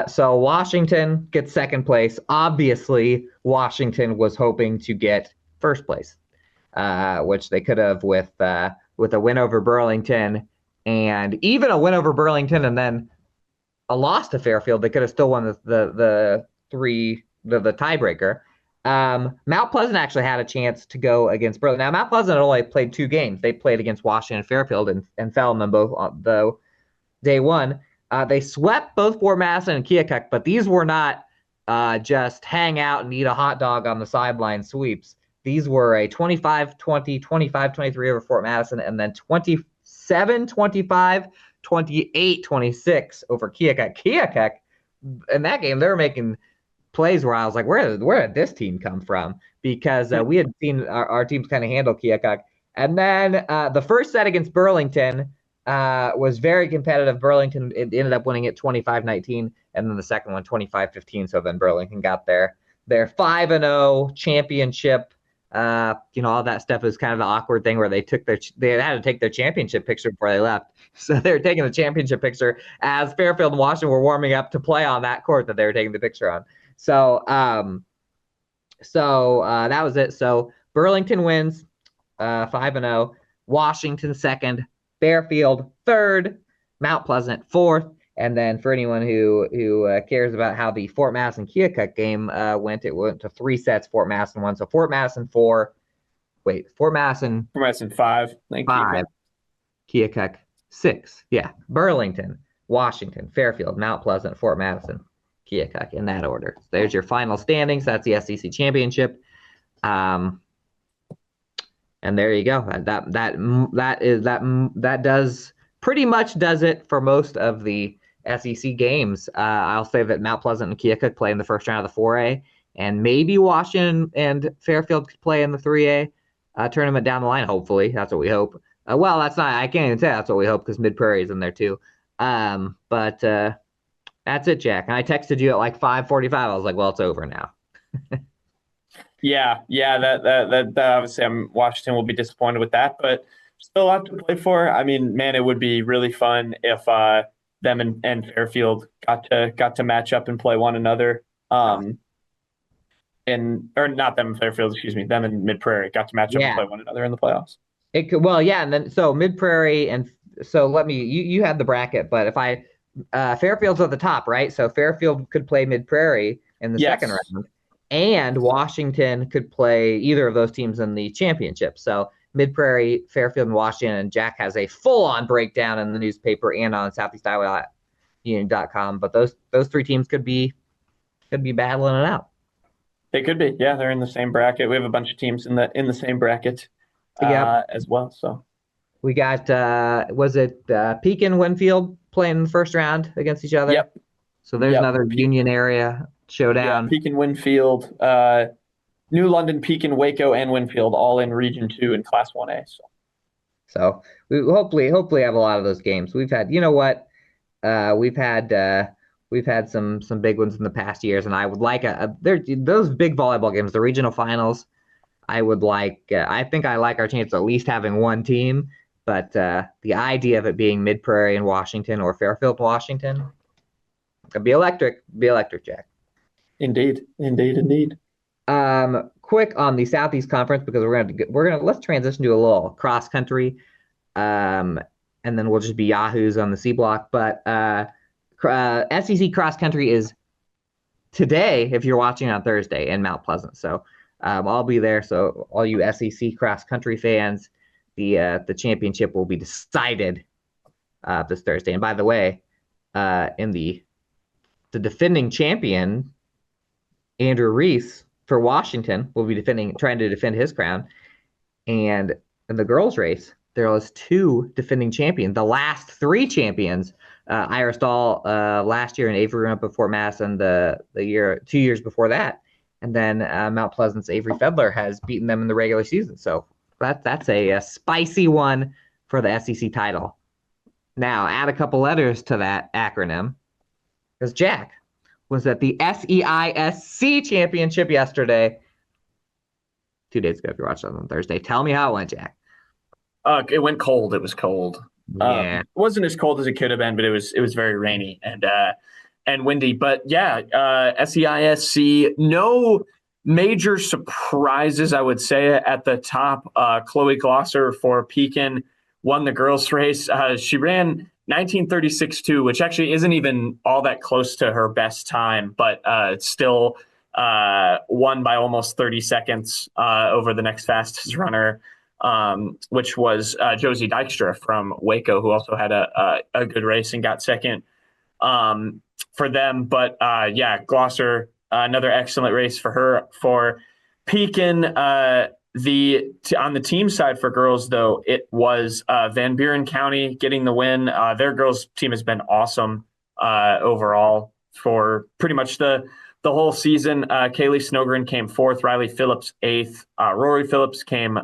so Washington gets second place. Obviously, Washington was hoping to get first place, which they could have with a win over Burlington, and even a win over Burlington and then a loss to Fairfield. They could have still won the tiebreaker. Mount Pleasant actually had a chance to go against Burlington. Now, Mount Pleasant only played 2 games. They played against Washington and Fairfield and fell in them both on though day one. They swept both Fort Madison and Keokuk, but these were not just hang out and eat a hot dog on the sideline sweeps. These were a 25-20, 25-23 over Fort Madison, and then 27-25, 28-26 over Keokuk. Keokuk, in that game, they were making plays where I was like, where did this team come from? Because we had seen our teams kind of handle Keokuk. And then the first set against Burlington was very competitive. Burlington ended up winning it 25-19, and then the second one 25-15. So then Burlington got their 5-0 championship. All that stuff is kind of the awkward thing where they had to take their championship picture before they left. So they were taking the championship picture as Fairfield and Washington were warming up to play on that court that they were taking the picture on. So that was it. So Burlington wins 5-0, Washington second, Fairfield third, Mount Pleasant fourth. And then for anyone who cares about how the Fort Madison Keokuk game went, it went to 3 sets. Fort Madison won. So Fort Madison 5. Keokuk 6. Yeah. Burlington, Washington, Fairfield, Mount Pleasant, Fort Madison, Keokuk in that order. So there's your final standings. That's the SEC championship. And there you go. That does pretty much does it for most of the SEC games. I'll say that Mount Pleasant and Keokuk play in the first round of the 4A, and maybe Washington and Fairfield could play in the 3A tournament down the line. Hopefully, that's what we hope. Well, that's not. I can't even say that's what we hope because Mid-Prairie is in there too. But that's it, Jack. And I texted you at like 5:45. I was like, well, it's over now. Yeah. That obviously, Washington will be disappointed with that, but still a lot to play for. I mean, man, it would be really fun if them and Fairfield got to match up and play one another. Or not them and Fairfield, excuse me, them and Mid-Prairie got to match up and play one another in the playoffs. It could, well, yeah, and then so Mid-Prairie and so you had the bracket, but if Fairfield's at the top, right? So Fairfield could play Mid-Prairie in the second round, and Washington could play either of those teams in the championship. So Mid-Prairie, Fairfield, and Washington, and Jack has a full-on breakdown in the newspaper and on SoutheastIowaUnion.com. But those 3 teams could be battling it out. They could be, yeah. They're in the same bracket. We have a bunch of teams in the same bracket as well. So we got was it Pekin, Winfield playing in the first round against each other? Yep. So there's another Union area showdown. Yeah, Pekin, Winfield. New London, Pekin, Waco, and Winfield, all in Region 2 and Class 1A. So we hopefully have a lot of those games. We've had, we've had some big ones in the past years, and I would like those big volleyball games, the regional finals. I would like. I think I like our chance of at least having one team, but the idea of it being Mid-Prairie and Washington or Fairfield, Washington, could be electric. Jack. Indeed. Quick on the Southeast Conference because we're gonna let's transition to a little cross country, and then we'll just be yahoos on the C block. But SEC cross country is today if you're watching on Thursday in Mount Pleasant. So I'll be there. So all you SEC cross country fans, the championship will be decided this Thursday. And by the way, in the defending champion Andrew Reese for Washington will be trying to defend his crown, and in the girls' race, there was 2 defending champions. The last 3 champions, Ira Stahl last year and Avery Rump before Madison the 2 years before that. And then Mount Pleasant's Avery Fedler has beaten them in the regular season. So that's a spicy one for the SEC title. Now, add a couple letters to that acronym, because Jack was at the SEISC championship yesterday. 2 days ago, if you're watching on Thursday. Tell me how it went, Jack. It went cold. It was cold. Yeah. It wasn't as cold as it could have been, but it was very rainy and windy. But yeah, SEISC, no major surprises, I would say, at the top. Chloe Glosser for Pekin won the girls' race. She ran 19:36.2, which actually isn't even all that close to her best time, but still won by almost 30 seconds over the next fastest runner, which was Josie Dykstra from Waco, who also had a good race and got second for them. But yeah, Glosser, another excellent race for her. For Pekin, on the team side for girls, though, it was Van Buren County getting the win. Their girls team has been awesome overall for pretty much the whole season. Kaylee Snogren came 4th, Riley Phillips 8th, Rory Phillips came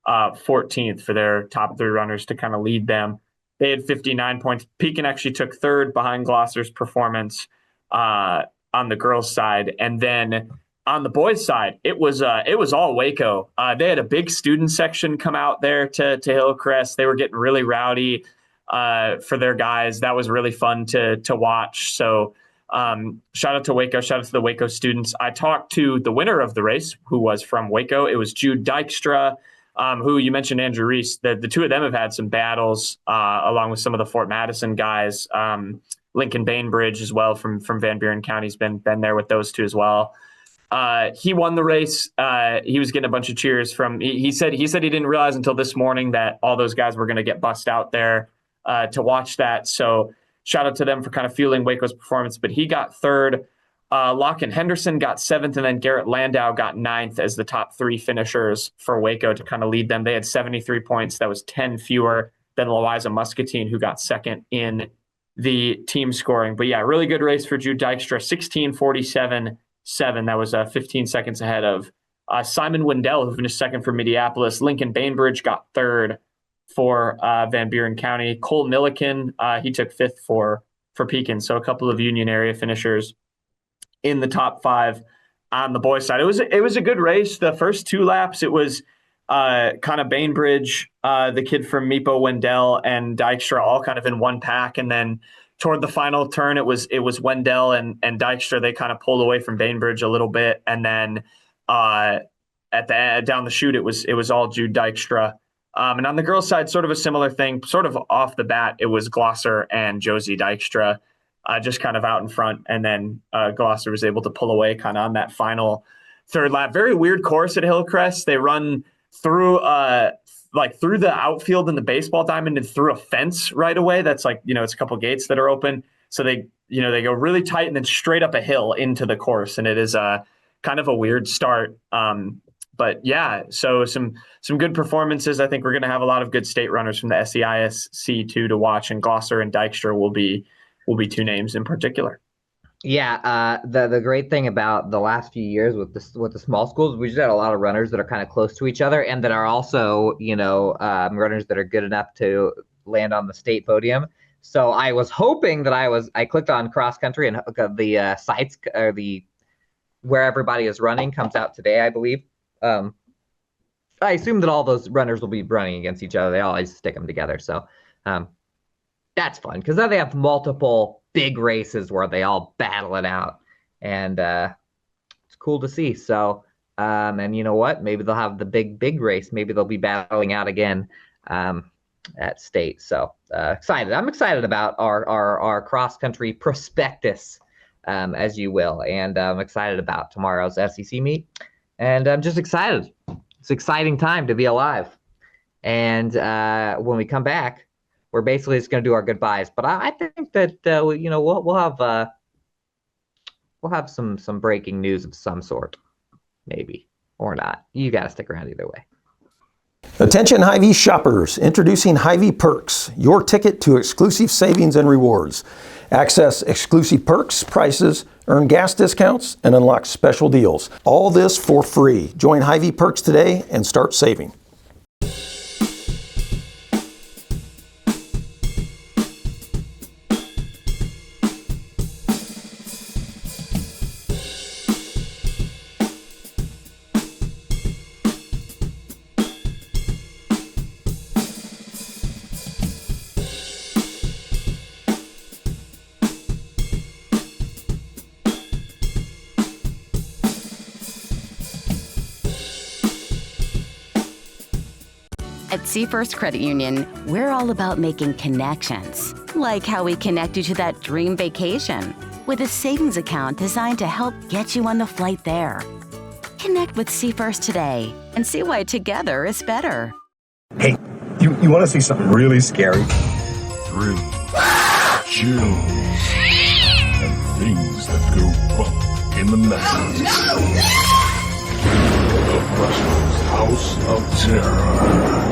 14th for their top 3 runners to kind of lead them. They had 59 points. Pekin actually took 3rd behind Glosser's performance on the girls' side, and then on the boys' side, it was all Waco. They had a big student section come out there to Hillcrest. They were getting really rowdy for their guys. That was really fun to watch. So shout out to Waco. Shout out to the Waco students. I talked to the winner of the race, who was from Waco. It was Jude Dykstra, who you mentioned, Andrew Reese. The 2 of them have had some battles along with some of the Fort Madison guys. Lincoln Bainbridge as well from Van Buren County's been there with those 2 as well. He won the race. He was getting a bunch of cheers from. He said he didn't realize until this morning that all those guys were going to get bussed out there to watch that. So shout out to them for kind of fueling Waco's performance. But he got 3rd. Locken Henderson got 7th, and then Garrett Landau got 9th as the top 3 finishers for Waco to kind of lead them. They had 73 points. That was 10 fewer than Louisa Muscatine, who got 2nd in the team scoring. But yeah, really good race for Jude Dykstra. 16:47.7. That was 15 seconds ahead of Simon Wendell, who finished 2nd for Minneapolis. Lincoln Bainbridge got 3rd for Van Buren County. Cole Milliken, he took 5th for Pekin. So a couple of Union area finishers in the top 5 on the boys' side. It was a good race. The first 2 laps, it was kind of Bainbridge, the kid from Meepo, Wendell, and Dykstra all kind of in one pack. And then toward the final turn, it was Wendell and Dykstra. They kind of pulled away from Bainbridge a little bit. And then down the chute, it was all Jude Dykstra. And on the girls' side, sort of a similar thing. Sort of off the bat, it was Glosser and Josie Dykstra just kind of out in front. And then Glosser was able to pull away kind of on that final 3rd lap. Very weird course at Hillcrest. They run through through the outfield in the baseball diamond and through a fence right away. That's it's a couple gates that are open. So they go really tight and then straight up a hill into the course. And it is kind of a weird start. But yeah, so some good performances. I think we're going to have a lot of good state runners from the SEISC too to watch, and Glosser and Dykstra will be 2 names in particular. Yeah, the great thing about the last few years with the small schools, we just had a lot of runners that are kind of close to each other and that are also, runners that are good enough to land on the state podium. So I was hoping that I clicked on cross country and the sites or where everybody is running comes out today, I believe. I assume that all those runners will be running against each other. They always stick them together. So that's fun because now they have multiple big races where they all battle it out, and it's cool to see. So and you know what, maybe they'll have the big race, maybe they'll be battling out again at state. So excited. I'm excited about our cross country prospectus, as you will, and I'm excited about tomorrow's SEC meet, and I'm just excited. It's an exciting time to be alive. And when we come back, we're basically just going to do our goodbyes. But I think that we'll have some breaking news of some sort, maybe, or not. You got to stick around either way. Attention Hy-Vee shoppers, introducing Hy-Vee Perks, your ticket to exclusive savings and rewards. Access exclusive perks, prices, earn gas discounts, and unlock special deals. All this for free. Join Hy-Vee Perks today and start saving. At SEISC Credit Union, we're all about making connections, like how we connect you to that dream vacation with a savings account designed to help get you on the flight there. Connect with SEISC today and see why together is better. Hey, you want to see something really scary? Thrills, chills, and things that go bump in the night. The Russell's House of Terror.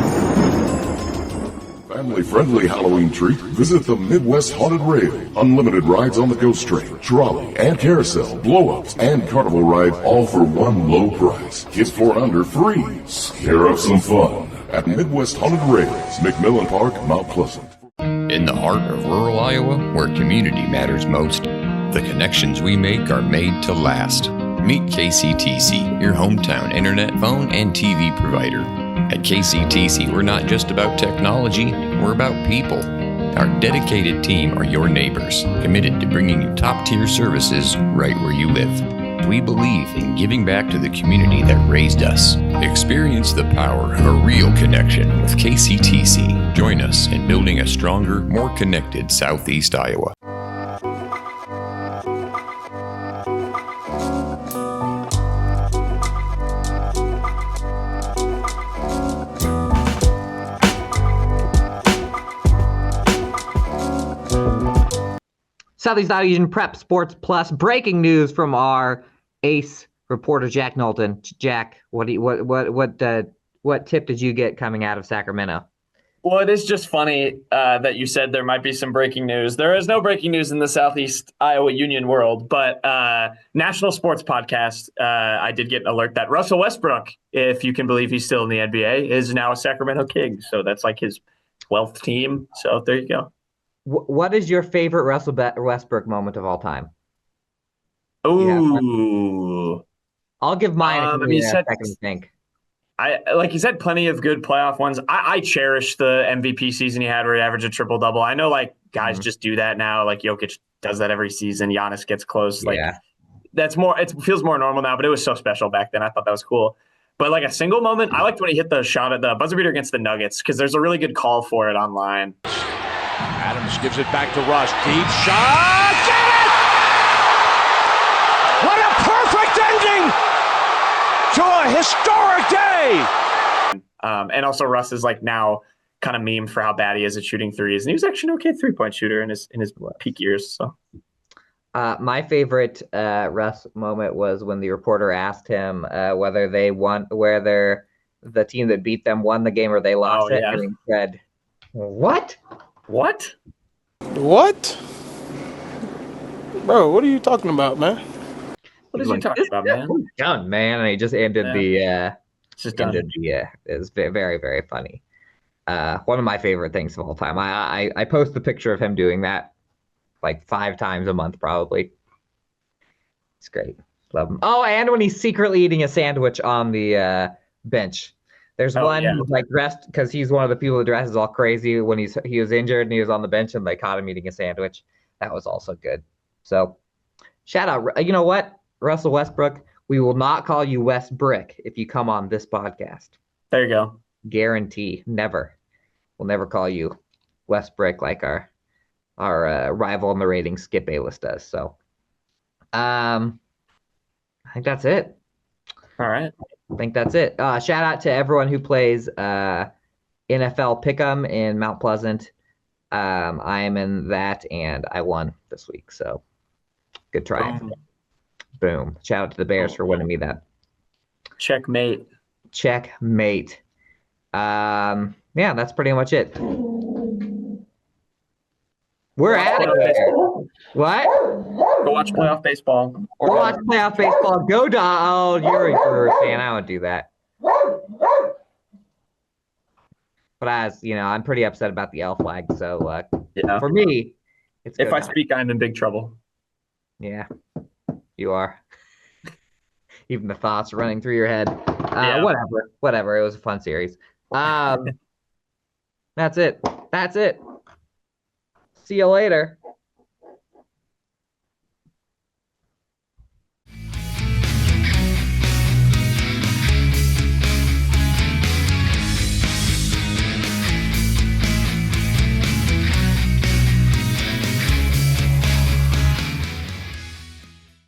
Family-friendly Halloween treat. Visit the Midwest Haunted Rail. Unlimited rides on the Ghost Train, trolley, and carousel, blow-ups, and carnival ride, all for one low price. Kids 4 and under free. Scare up some fun at Midwest Haunted Rails, McMillan Park, Mount Pleasant. In the heart of rural Iowa, where community matters most, the connections we make are made to last. Meet KCTC, your hometown internet, phone, and TV provider. At KCTC, we're not just about technology, we're about people. Our dedicated team are your neighbors, committed to bringing you top-tier services right where you live. We believe in giving back to the community that raised us. Experience the power of a real connection with KCTC. Join us in building a stronger, more connected Southeast Iowa. Southeast Iowa Prep Sports Plus breaking news from our ace reporter Jack Knowlton. Jack, what tip did you get coming out of Sacramento? Well, it is just funny that you said there might be some breaking news. There is no breaking news in the Southeast Iowa Union world, but National Sports Podcast, I did get an alert that Russell Westbrook, if you can believe he's still in the NBA, is now a Sacramento King. So that's like his 12th team. So there you go. What is your favorite Russell Westbrook moment of all time? Ooh. I'll give mine he said, second to think. Like he's had plenty of good playoff ones. I cherish the MVP season he had where he averaged a triple-double. I know like guys just do that now. Like Jokic does that every season. Giannis gets close. Like that's more, it feels more normal now, but it was so special back then. I thought that was cool. But like a single moment, I liked when he hit the shot at the buzzer beater against the Nuggets because there's a really good call for it online. Adams gives it back to Rush. Deep shot. Get it! What a perfect ending to a historic day. And also Russ is like now kind of meme for how bad he is at shooting threes. And he was actually an okay 3-point shooter in his peak years. So my favorite Russ moment was when the reporter asked him whether they won, whether the team that beat them won the game or they lost it. And he said, What? What? Bro, what are you talking about, man? What is he talking about, man? Done, man. And he just ended it was very, very funny. One of my favorite things of all time. I post the picture of him doing that like 5 times a month, probably. It's great. Love him. Oh, and when he's secretly eating a sandwich on the bench. There's one who's like dressed because he's one of the people who dresses all crazy when he was injured and he was on the bench and they caught him eating a sandwich. That was also good. So shout out. You know what, Russell Westbrook, we will not call you West Brick if you come on this podcast. There you go. Guarantee. Never. We'll never call you West Brick like our rival in the ratings, Skip Bayless, does. So I think that's it. All right. I think that's it. Shout out to everyone who plays NFL Pick'em in Mount Pleasant. I am in that, and I won this week. So good try. Boom. Shout out to the Bears for winning me that. Checkmate. Yeah, that's pretty much it. We're out of here. What? Go watch playoff baseball. Go watch playoff baseball. Go Oh, you're a Brewer fan. I would do that. But I'm pretty upset about the L flag. So for me, it's if I speak, I'm in big trouble. Yeah, you are. Even the thoughts running through your head. Whatever. It was a fun series. That's it. See you later.